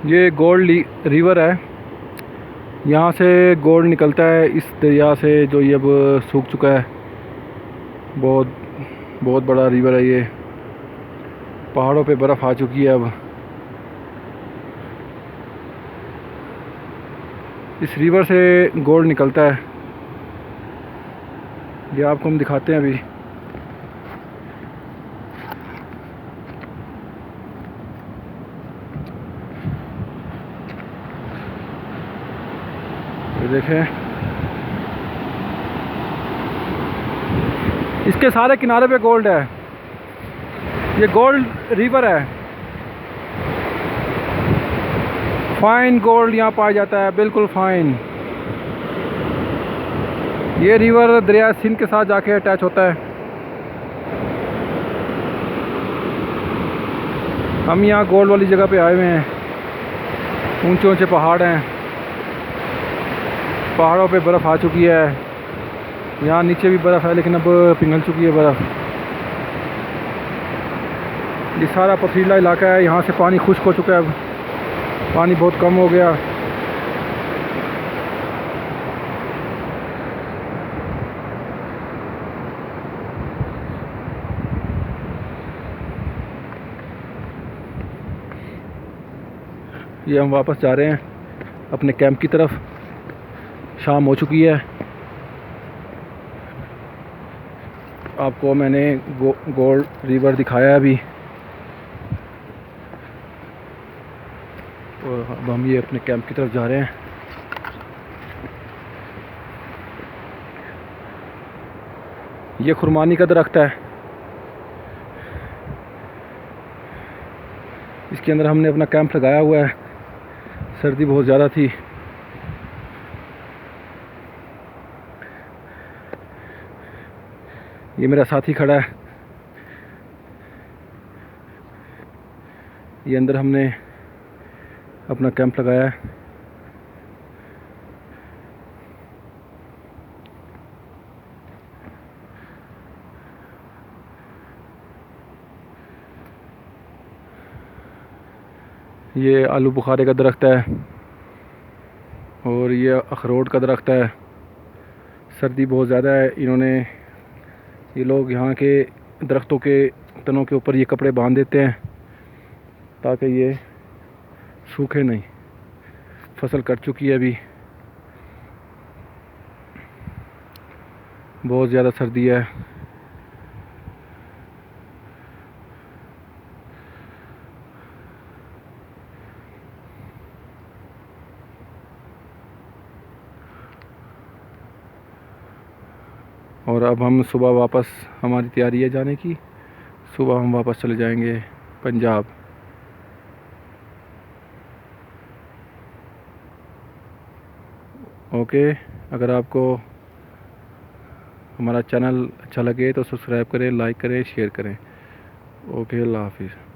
ये gold river है। यहाँ से गोल्ड निकलता है इस दरिया से, जो ये अब सूख चुका है। बहुत बहुत बड़ा रिवर है ये। पहाड़ों पे बर्फ़ आ चुकी है अब। इस रिवर से गोल्ड निकलता है। ये आपको हम दिखाते हैं अभी। ये देखें, इसके सारे किनारे पे गोल्ड है। ये गोल्ड रिवर है। फाइन गोल्ड यहाँ पाया जाता है, बिल्कुल फाइन। ये रिवर दरिया सिंध के साथ जाके अटैच होता है। हम यहाँ गोल्ड वाली जगह पे आए हुए हैं। ऊंचे ऊंचे पहाड़ हैं, पहाड़ों पे बर्फ़ आ चुकी है। यहाँ नीचे भी बर्फ़ है, लेकिन अब पिघल चुकी है बर्फ़। ये सारा पथरीला इलाका है। यहाँ से पानी खुश्क हो चुका है, अब पानी बहुत कम हो गया। ये हम वापस जा रहे हैं अपने कैंप की तरफ। शाम हो चुकी है। आपको मैंने गोल्ड रिवर दिखाया अभी, और अब हम ये अपने कैंप की तरफ जा रहे हैं। ये खुरमानी का दरख्त है। इसके अंदर हमने अपना कैंप लगाया हुआ है। सर्दी बहुत ज़्यादा थी। ये मेरा साथी खड़ा है। ये अंदर हमने अपना कैंप लगाया है। ये आलू बुखारे का दरख्त है, और ये अखरोट का दरख्त है। सर्दी बहुत ज़्यादा है। ये लोग यहाँ के दरख्तों के तनों के ऊपर ये कपड़े बांध देते हैं ताकि ये सूखे नहीं। फसल कट चुकी है अभी। बहुत ज़्यादा सर्दी है। और अब हम सुबह वापस, हमारी तैयारी है जाने की। सुबह हम वापस चले जाएंगे पंजाब। ओके, अगर आपको हमारा चैनल अच्छा लगे तो सब्सक्राइब करें, लाइक करें, शेयर करें। ओके, अल्लाह हाफिज़।